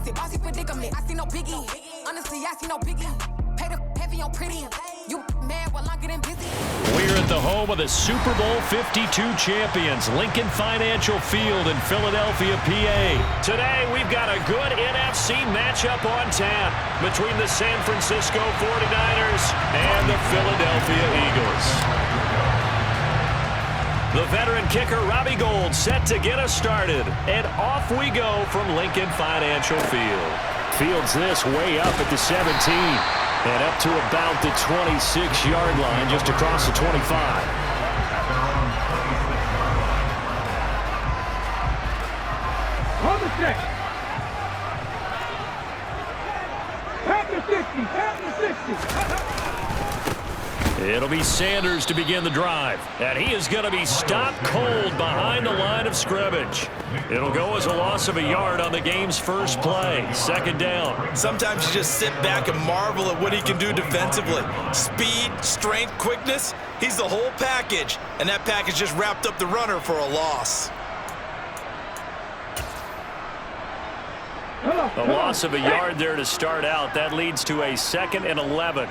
fix it. Bossy predicament. I see no biggie. Honestly, I see no biggie. Pay the heavy on pretty. You mad while I'm getting busy. We're at the home of the Super Bowl 52 champions, Lincoln Financial Field in Philadelphia, PA. Today, we've got a good NFC matchup on tap between the San Francisco 49ers and the Philadelphia Eagles. The veteran kicker, Robbie Gould, set to get us started. And off we go from Lincoln Financial Field. Fields this way up at the 17. And up to about the 26-yard line, just across the 25. On the stick. At the 50, at the 60. It'll be Sanders to begin the drive. And he is going to be stopped cold behind the line of scrimmage. It'll go as a loss of a yard on the game's first play. Second down. Sometimes you just sit back and marvel at what he can do defensively. Speed, strength, quickness. He's the whole package. And that package just wrapped up the runner for a loss. A loss of a yard there to start out. That leads to a 2nd and 11.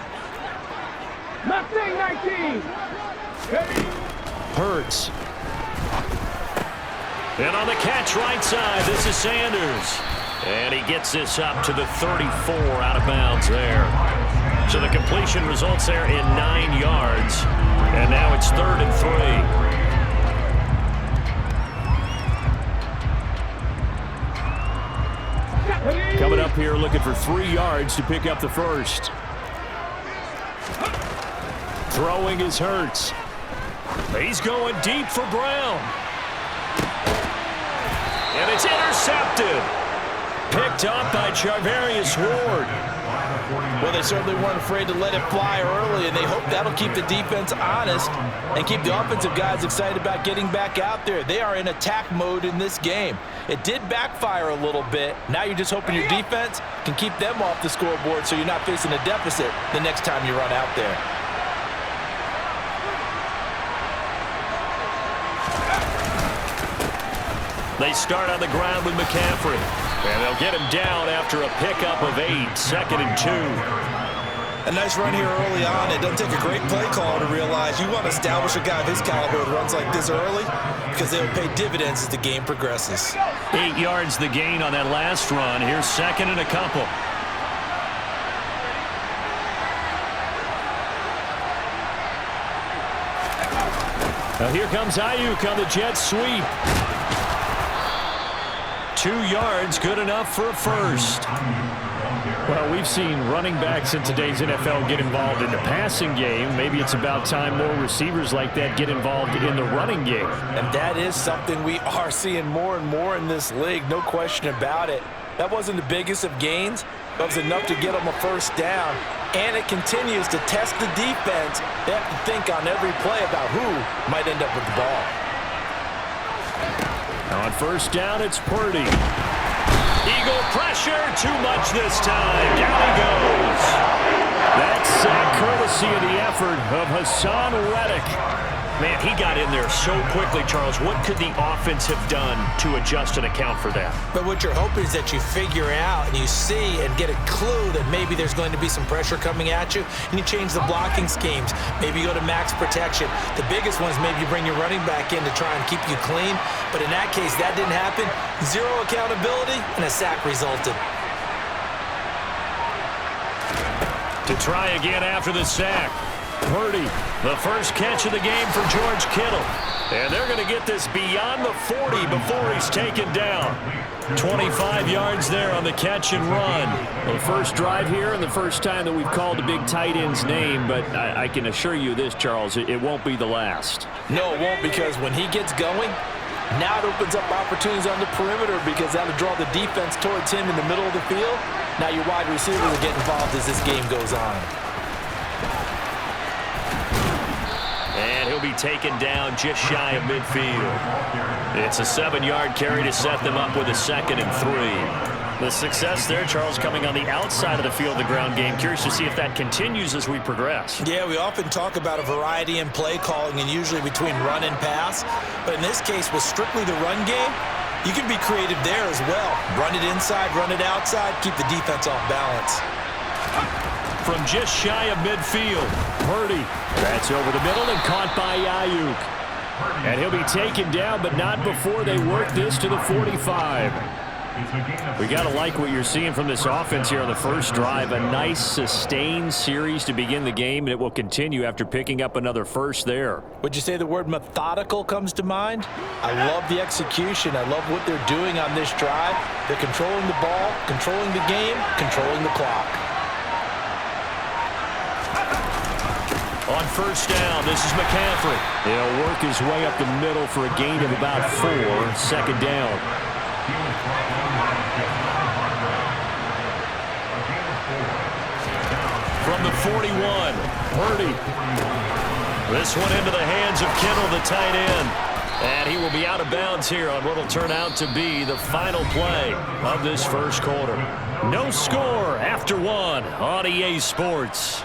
Mustang 19. Hurts. And on the catch right side, this is Sanders. And he gets this up to the 34 out of bounds there. So the completion results there in 9 yards. And now it's 3rd and 3. Coming up here looking for 3 yards to pick up the first. Throwing is Hurts. He's going deep for Brown. And it's intercepted. Picked up by Charvarius Ward. Well, they certainly weren't afraid to let it fly early, and they hope that'll keep the defense honest and keep the offensive guys excited about getting back out there. They are in attack mode in this game. It did backfire a little bit. Now you're just hoping your defense can keep them off the scoreboard so you're not facing a deficit the next time you run out there. They start on the ground with McCaffrey. And they'll get him down after a pickup of 8, 2nd and 2. A nice run here early on. It doesn't take a great play call to realize you want to establish a guy of his caliber with runs like this early because they'll pay dividends as the game progresses. 8 yards the gain on that last run. Here's 2nd and a couple. Now here comes Ayuk on the jet sweep. 2 yards, good enough for a first. Well, we've seen running backs in today's NFL get involved in the passing game. Maybe it's about time more receivers like that get involved in the running game. And that is something we are seeing more and more in this league, no question about it. That wasn't the biggest of gains, but it was enough to get them a first down. And it continues to test the defense. They have to think on every play about who might end up with the ball. On first down, it's Purdy. Eagle pressure, too much this time. Down he goes. That's sack courtesy of the effort of Hassan Reddick. Man, he got in there so quickly, Charles. What could the offense have done to adjust and account for that? But what you're hoping is that you figure out and you see and get a clue that maybe there's going to be some pressure coming at you, and you change the blocking schemes. Maybe you go to max protection. The biggest one is maybe you bring your running back in to try and keep you clean. But in that case, that didn't happen. 0 accountability, and a sack resulted. To try again after the sack. Purdy, the first catch of the game for George Kittle. And they're going to get this beyond the 40 before he's taken down. 25 yards there on the catch and run. Well, the first drive here and the first time that we've called a big tight end's name, but I can assure you this, Charles, it won't be the last. No, it won't, because when he gets going, now it opens up opportunities on the perimeter because that'll draw the defense towards him in the middle of the field. Now your wide receivers will get involved as this game goes on. And he'll be taken down just shy of midfield. It's a 7-yard carry to set them up with a 2nd and 3. The success there, Charles, coming on the outside of the field, the ground game. Curious to see if that continues as we progress. Yeah, we often talk about a variety in play calling and usually between run and pass. But in this case, with strictly the run game, You can be creative there as well. Run it inside, run it outside, keep the defense off balance. From just shy of midfield, Purdy. That's over the middle and caught by Ayuk. And he'll be taken down, but not before they work this to the 45. We got to like what you're seeing from this offense here on the first drive. A nice, sustained series to begin the game, and it will continue after picking up another first there. Would you say the word methodical comes to mind? I love the execution. I love what they're doing on this drive. They're controlling the ball, controlling the game, controlling the clock. On first down, this is McCaffrey. He'll work his way up the middle for a gain of about 4. Second down. From the 41, Purdy. This one into the hands of Kittle, the tight end. And he will be out of bounds here on what will turn out to be the final play of this first quarter. No score after 1 on EA Sports.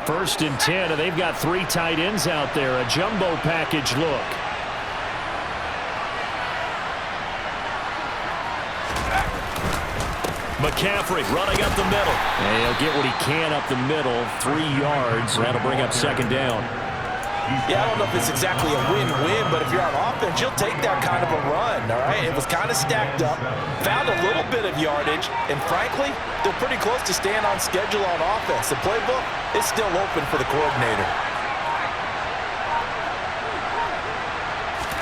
First and 10, and they've got 3 tight ends out there. A jumbo package look. McCaffrey running up the middle. And he'll get what he can up the middle. 3 yards. That'll bring up second down. Yeah, I don't know if it's exactly a win-win, but if you're on offense, you'll take that kind of a run, all right? It was kind of stacked up, found a little bit of yardage, and frankly, they're pretty close to staying on schedule on offense. The playbook is still open for the coordinator.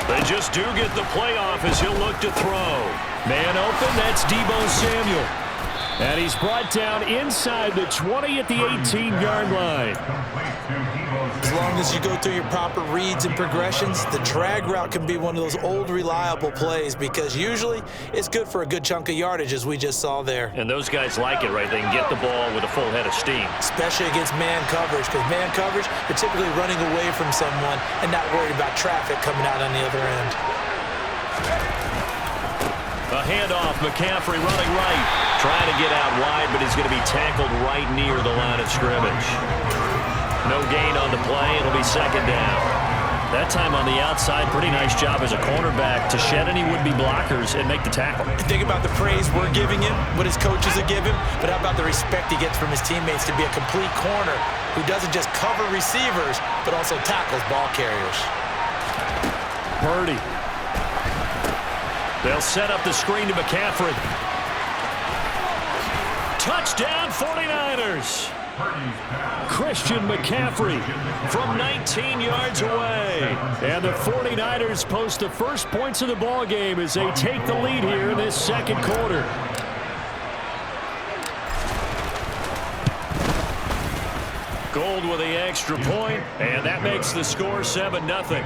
They just do get the playoff as he'll look to throw. Man open, that's Deebo Samuel. And he's brought down inside the 20 at the 18-yard line. As long as you go through your proper reads and progressions, the drag route can be one of those old reliable plays because usually it's good for a good chunk of yardage as we just saw there. And those guys like it, right? They can get the ball with a full head of steam. Especially against man coverage, because man coverage, you're typically running away from someone and not worried about traffic coming out on the other end. A handoff, McCaffrey running right. Trying to get out wide, but he's going to be tackled right near the line of scrimmage. No gain on the play. It'll be second down. That time on the outside, pretty nice job as a cornerback to shed any would-be blockers and make the tackle. Think about the praise we're giving him, what his coaches are giving him, but how about the respect he gets from his teammates to be a complete corner who doesn't just cover receivers, but also tackles ball carriers. Purdy. They'll set up the screen to McCaffrey. Touchdown 49ers. Christian McCaffrey from 19 yards away. And the 49ers post the first points of the ball game as they take the lead here in this second quarter. Gold with the extra point, and that makes the score 7-0.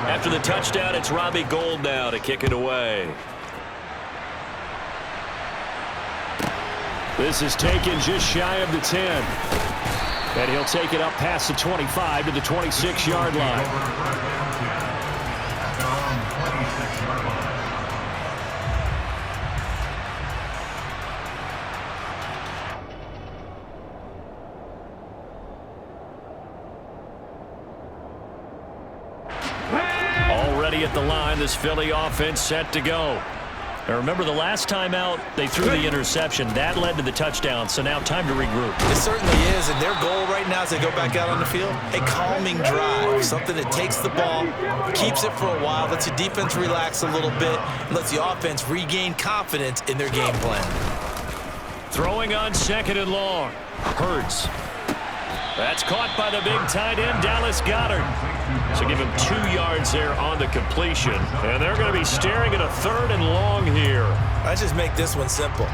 After the touchdown, it's Robbie Gould now to kick it away. This is taken just shy of the 10. And he'll take it up past the 25 to the 26-yard line. Already at the line, this Philly offense set to go. Now remember, the last time out, they threw the interception. That led to the touchdown, so now time to regroup. It certainly is, and their goal right now as they go back out on the field, a calming drive, something that takes the ball, keeps it for a while, lets the defense relax a little bit, and lets the offense regain confidence in their game plan. Throwing on second and long. Hurts. That's caught by the big tight end, Dallas Goedert. So give him 2 yards there on the completion. And they're going to be staring at a third and long here. Let's just make this one simple.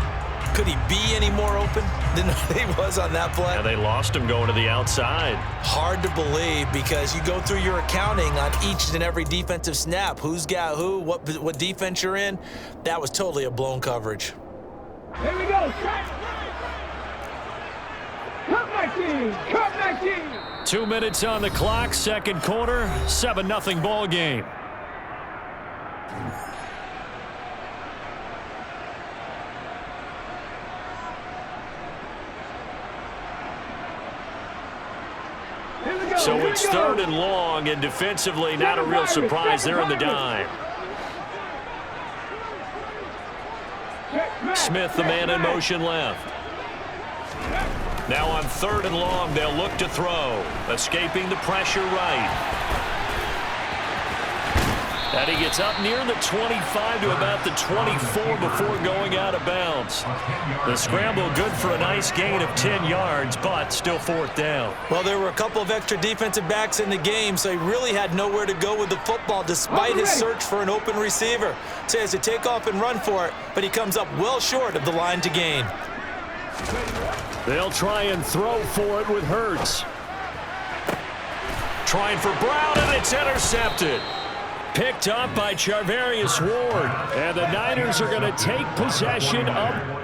Could he be any more open than he was on that play? Yeah, they lost him going to the outside. Hard to believe because you go through your accounting on each and every defensive snap. Who's got who, what defense you're in. That was totally a blown coverage. Here we go. Cut my Cut 19. 2 minutes on the clock, second quarter, 7-0 ball game. So it's third and long, and defensively, not a real surprise. They're in the dime. Smith, the man in motion left. Now on third and long, they'll look to throw. Escaping the pressure right. And he gets up near the 25 to about the 24 before going out of bounds. The scramble good for a nice gain of 10 yards, but still fourth down. Well, there were a couple of extra defensive backs in the game, so he really had nowhere to go with the football despite his search for an open receiver. So he has to take off and run for it, but he comes up well short of the line to gain. They'll try and throw for it with Hurts. Trying for Brown, and it's intercepted. Picked up by Charvarius Ward. And the Niners are going to take possession of